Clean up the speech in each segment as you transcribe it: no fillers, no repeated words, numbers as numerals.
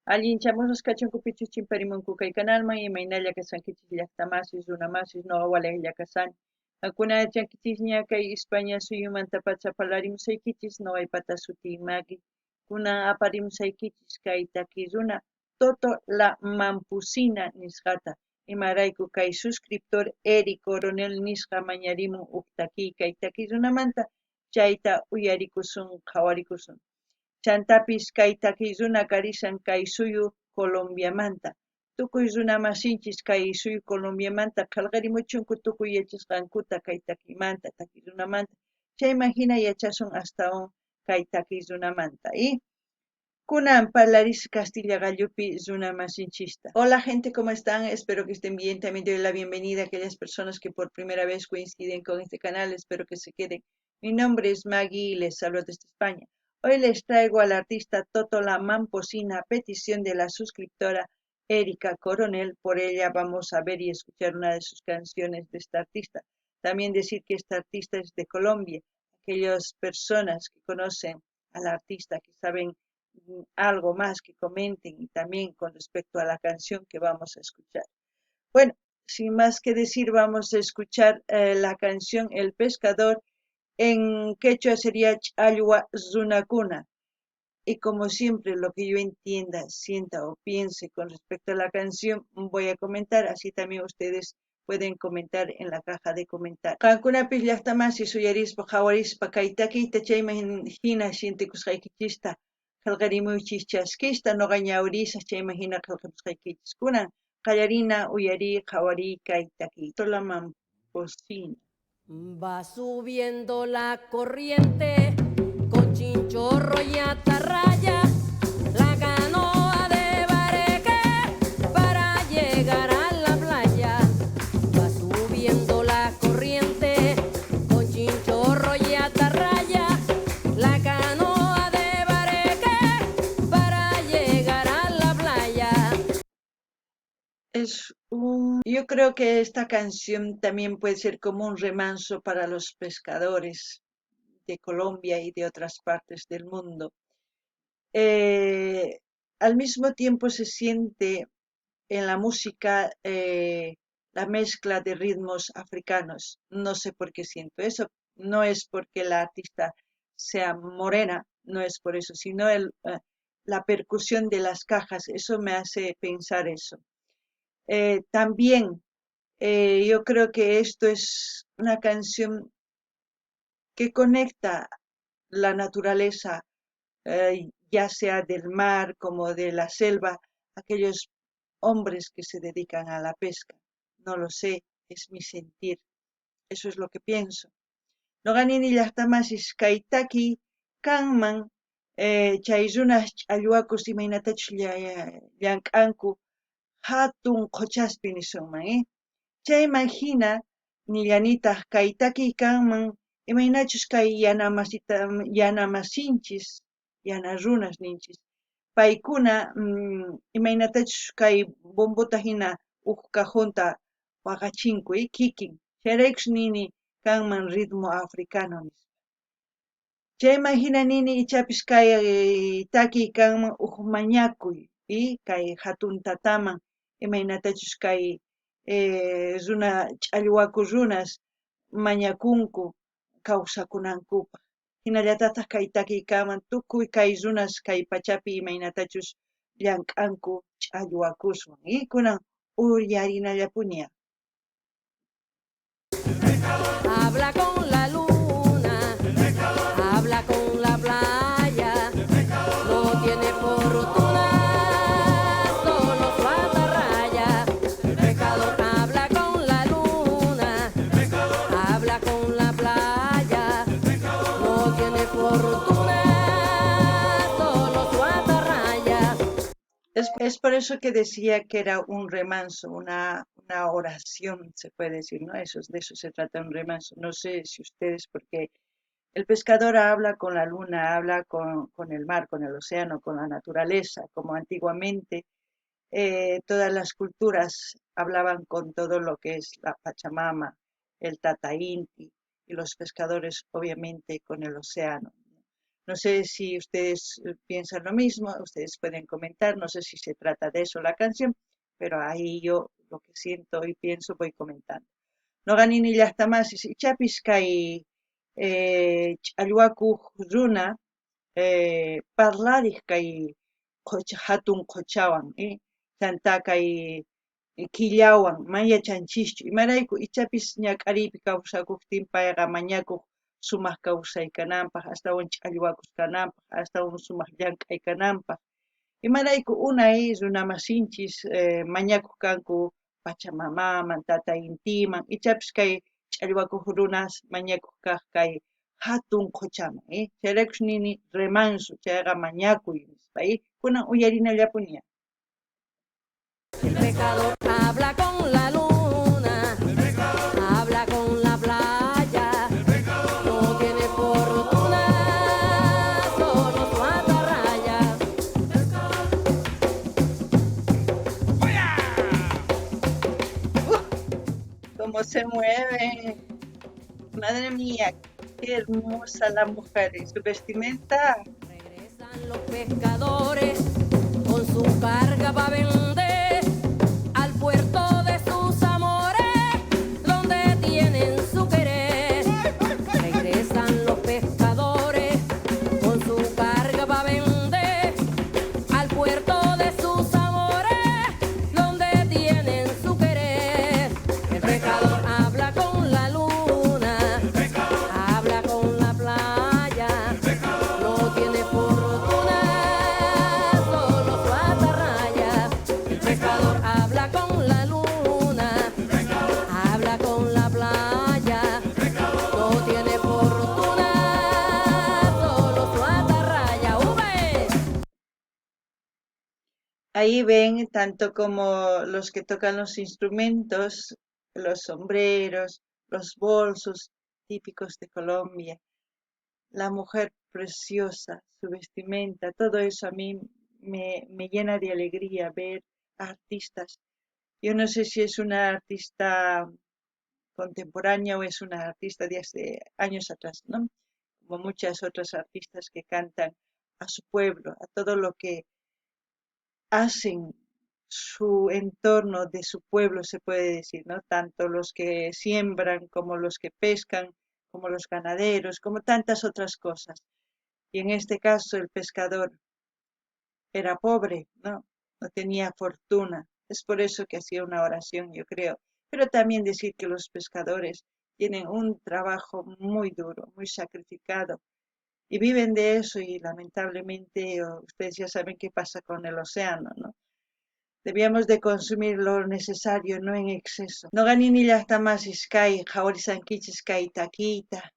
Allinchamusqas kachunkupichus chimparimunku kay canalman imaynalla kasankichis llaqtamasis runamasis noqa walaylla kasani. Qamkuna yachankichis ña kay España suyumanta pacha parlarimusaykichis noqaypata sutiymaki. Kunan aparimusaykichis kay takiy runa Toto la Mampusina nisqata. Imarayku kay suscriptor Eri Coronel nisqa mañarimun uk takiy kay takiy runamanta chayta uyarikusun qhawarikusun. Chantapis kay takiy runa karishan kay suyu Colombiamanta. Tukuy runa masinchis kay suyu Colombiamanta qillqarimuchunku tukuy yachasqankuta kay takiymanta, takiy runamanta. Chayman hina yachasun astawan kay takiy runamanta. Y kunan parlaris Castilla Gallupi runa masinchista. Hola gente, ¿cómo están? Espero que estén bien. También doy la bienvenida a aquellas personas que por primera vez coinciden con este canal. Espero que se queden. Mi nombre es Maggie y les saludo desde España. Hoy les traigo al artista Toto la Mamposina a petición de la suscriptora Erika Coronel. Por ella vamos a ver y escuchar una de sus canciones de esta artista. También decir que esta artista es de Colombia. Aquellas personas que conocen al artista, que saben algo más, que comenten y también con respecto a la canción que vamos a escuchar. Bueno, sin más que decir, vamos a escuchar la canción El Pescador. En quechua sería Ch'allwa Runakuna. Y como siempre, lo que yo entienda, sienta o piense con respecto a la canción, voy a comentar, así también ustedes pueden comentar en la caja de comentarios. Kankunapis llaqtamasi suyarispa hawarispa kaytakiyta chayman hina shintikusqaykichista qillqarimuychis chaskista noqa ñawrisaq chayman hina qillqamusqaykichis kunan qallarina uyari qhawari kaytakiyta tolaman posina. Va subiendo la corriente con chinchorro y atarraya, la canoa de Bareque para llegar a la playa. Va subiendo la corriente con chinchorro y atarraya, la canoa de Bareque para llegar a la playa. Yo creo que esta canción también puede ser como un remanso para los pescadores de Colombia y de otras partes del mundo. Eh, Al mismo tiempo se siente en la música la mezcla de ritmos africanos. No sé por qué siento eso. No es porque la artista sea morena, no es por eso, sino la percusión de las cajas. Eso me hace pensar eso. También yo creo que esto es una canción que conecta la naturaleza, ya sea del mar como de la selva, aquellos hombres que se dedican a la pesca. No lo sé, es mi sentir, eso es lo que pienso. Noqanini llaqtamasis kaytaki kanman chay runas allwakus imaynatachus llank'anku hatun quchaspi nisunman, chayman hina nillanitaq kay takiy kanman imaynachus kay yana masinchis, yana runas ninchis. Paykuna imaynatachus kay bombuta hina huk cajunta waqachinku kikin. Chayraykush nini kanman ritmo africano nispa. Chayman hina nini ichapis kay takiy kanman huk mañakuy kay hatun tataman imaynatachus kay runa ch'allwakur runas mañakunku kawsakunankupaq. Hinallatataq kay takiy kanman tukuy kay runas kay pachapi imaynatachus llank'anku ch'allwakuswan kunan uyarinallapuni. Habla con la luna, habla con la playa, no tiene fortuna, solo su atarraya. El pescador habla con la luna, habla con la playa, no tiene fortuna, solo su atarraya. Es por eso que decía que era un remanso, una oración, se puede decir, ¿no? De eso se trata un remanso. No sé si ustedes, porque el pescador habla con la luna, habla con el mar, con el océano, con la naturaleza, como antiguamente todas las culturas hablaban con todo lo que es la Pachamama, el Tata Inti, y los pescadores obviamente con el océano. No sé si ustedes piensan lo mismo, ustedes pueden comentar, no sé si se trata de eso la canción, pero ahí yo lo que siento y pienso voy comentando. No ganini llaqtamasis ichapis kay ch'allwakuq runa parlariq kay hatun quchawan chanta kay killawan mayachanchischu imarayku ichapis ñak'ariypi kawsakuqtin payqa mañakuq sumaq kawsaykananpaq astawan ch'allwakusqananpaq astawan sumaq llank'ay kananpaq imarayku unay runamasinchis mañakuq kanku Pachamamaman Tayta Intiman ichapis kay ch'allwakuq runas mañakuq kaq kay hatun quchaman chayraykush nini remansu chayqa mañakuy nispa kunan uyarinallapuña. El pecador habla con la luna, habla con la playa, no tiene fortuna, solo su atarraya. Cómo se mueve, madre mía, qué hermosa la mujer y su vestimenta. Regresan los pescadores con su carga para vender al puerto de sus amores, donde tienen su querer. Regresan los pescadores con su carga para vender al puerto de sus amores, donde tienen su querer. El pescador habla con la luna, habla con la playa, no tiene fortuna, solo su atarraya. El pescador habla con la luna, habla con la playa, no tiene fortuna, solo su atarraya. ¡Ube! Ahí ven tanto como los que tocan los instrumentos, los sombreros, los bolsos típicos de Colombia, la mujer preciosa, su vestimenta, todo eso a mí me llena de alegría ver artistas. Yo no sé si es una artista contemporánea o es una artista de hace años atrás, ¿no? Como muchas otras artistas que cantan a su pueblo, a todo lo que hacen su entorno de su pueblo, se puede decir, ¿no? Tanto los que siembran como los que pescan, como los ganaderos, como tantas otras cosas. Y en este caso el pescador era pobre, ¿no? No tenía fortuna. Es por eso que hacía una oración, yo creo. Pero también decir que los pescadores tienen un trabajo muy duro, muy sacrificado, y viven de eso y lamentablemente ustedes ya saben qué pasa con el océano, ¿no? Debíamos de consumir lo necesario, no en exceso. No ganini llaqtamasis kay qhawarisankichis kay taquita.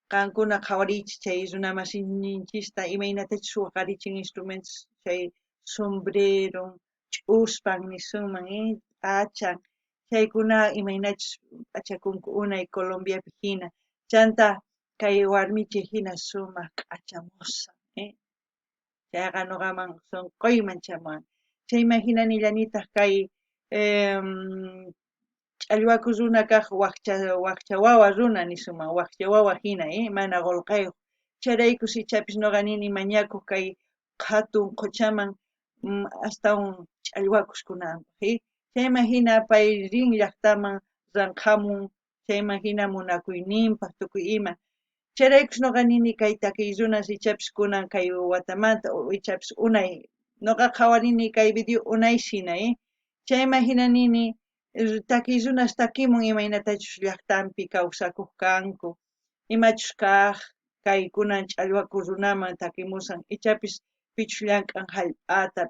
Qankuna qhawariychis chay runamasinchista imaynatachus waqarichin instrumentos chay sombrero, ch'uspan nisunman, hachan, chaykuna imaynachus p'achakunku unay Colombiapi hina. Chanta kay warmichi hina sumaq q'achamusan, chayqa nuqaman sunquyman chamuwan. Chayman hinanillanitaq kay ch'allwakuq runa kaq wakcha wawa runa nisunman, wakcha wawa hina, mana qolqayuq. Chayraykus ichapis nuqa nini mañakuq kay hatun quchaman astawan ch'allwakuskunanpaq, chayman hina pay rin llaqtaman ranqhamun, chayman hina munakuyninpaq tukuy ima. Chayraykus nuqa nini kay takiy runas ichapis kunan kay watamanta o ichapis unay, nuqa qhawarini kay video unayshi hina, chayman hina nini takiy runas takimun imaynatachus llaqtanpi kawsakuq kanku, imachus kaq, kay kunan ch'allwakuq runaman takimusan ichapis pichus llank'an hallp'ata,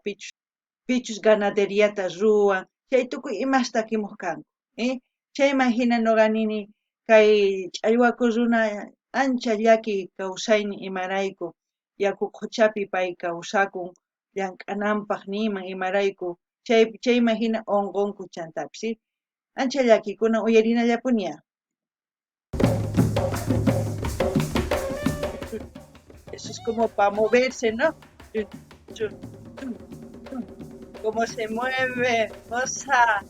pichus ganaderiata ruwan, chay tukuy imas takimuq kanku, chayman hina nuqa nini kay ch'allwakuq runa ancha llaki kawsaynin imarayku yaku quchapi pay kawsakun llank'ananpaq niman imarayku chayman hina unqunku chantapis, ancha llakikuna uyarinallapuña. Eso es como para moverse, ¿no? Cómo se mueve, hermosa.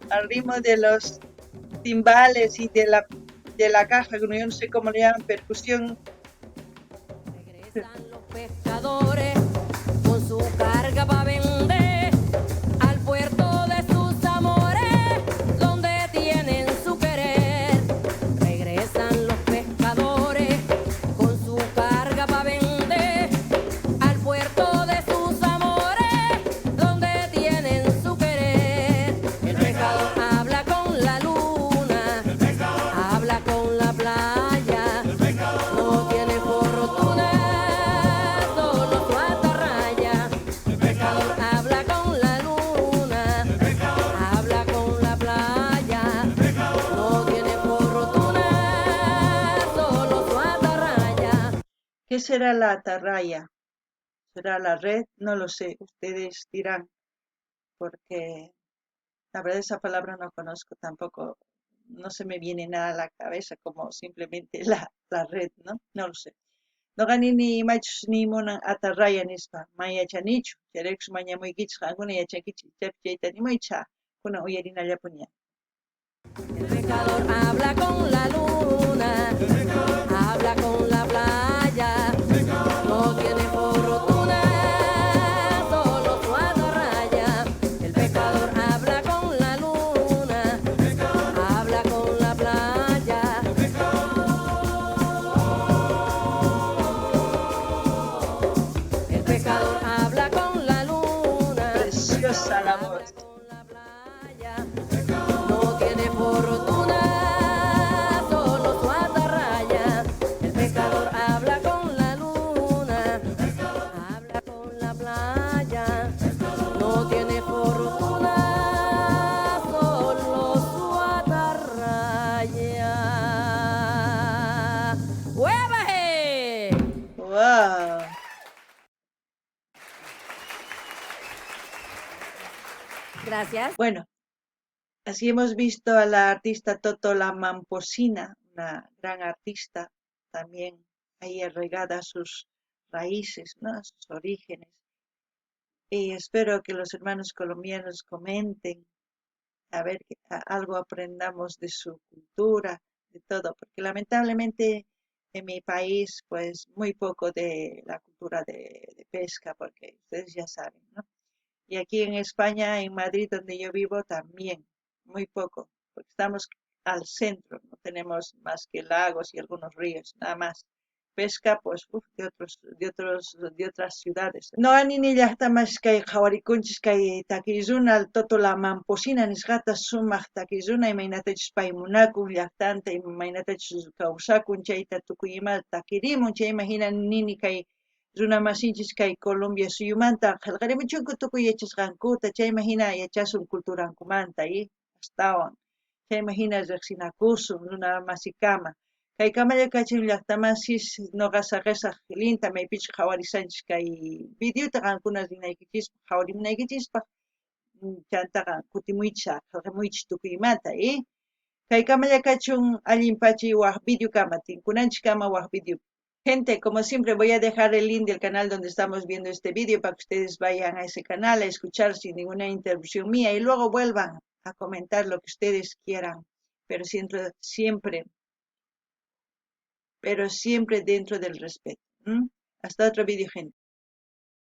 Al ritmo de los timbales y de la de la caja, que yo no sé cómo le llaman, percusión. Regresan los pescadores con su carga para vender al puerto de sus amores, donde tienen su querer. Regresan los pescadores con su carga para vender al puerto de sus amores, donde tienen su querer. El pescador habla con la luna, habla con la playa, no tiene fortuna, solo su atarraya. El pescador habla con la luna, habla con la playa, no tiene fortuna, solo su atarraya. ¿Qué será la atarraya? ¿Será la red? No lo sé, ustedes dirán, porque la verdad esa palabra no conozco tampoco, no se me viene nada a la cabeza como simplemente la red, ¿no? No lo sé. No gani ni machos ni mona atarraya nispa, maya chanichu, cherex maña muy kich, alguna ya chakichi, chapchaita ni maicha, kuna uyarina yapunya. El pescador habla con la luna, habla con la playa, no tiene fortuna, solo su atarraya. El pescador habla con la luna, habla con la playa. El pescador habla con la luna, Preciosa la habla voz. con la playa. No tiene fortuna, solo su atarraya. El pescador habla con la luna, habla con la playa. No tiene fortuna, solo su atarraya. ¡Huevaje! ¡Wow! Gracias. Bueno, así hemos visto a la artista Toto La Mamposina, una gran artista, también ahí arraigada a sus raíces, ¿no? A sus orígenes. Y espero que los hermanos colombianos comenten, a ver que algo aprendamos de su cultura, de todo, porque lamentablemente en mi país, pues muy poco de la cultura de pesca, porque ustedes ya saben, ¿no? Y aquí en España, en Madrid, donde yo vivo, también, muy poco, porque estamos al centro, no tenemos más que lagos y algunos ríos, nada más. Pesca, pues, de otras ciudades. No ani ni llaqta más kay qhawaricunchis kay takizuna al toto la mamposina nisqata sumaq takizuna imaynatachus paymunakun llaqtanta imaynatachus kawsakun chayta tukuy ima takirimun chay imagina nini kay runa masinchis kay Colombia suyumanta qillqarimuchunku tukuy yachasqankuta chayma hina yachasun culturankumanta y astawan chayma hina riqsinakusun runa masikama kay Camallacachim llaqtamasis ñuqa saqisaq linta maypichus qhawarisanchis kay videota qankuna rinaykichispa qhawarimunaykichispa chantaqa kutimuychis qillqamuychis tukuymanta y kay Camallacachun allinpachi waq videokama tinkunanchis kama waq video. Gente, como siempre, voy a dejar el link del canal donde estamos viendo este vídeo para que ustedes vayan a ese canal a escuchar sin ninguna interrupción mía y luego vuelvan a comentar lo que ustedes quieran, pero siempre dentro del respeto. ¿Mm? Hasta otro vídeo, gente.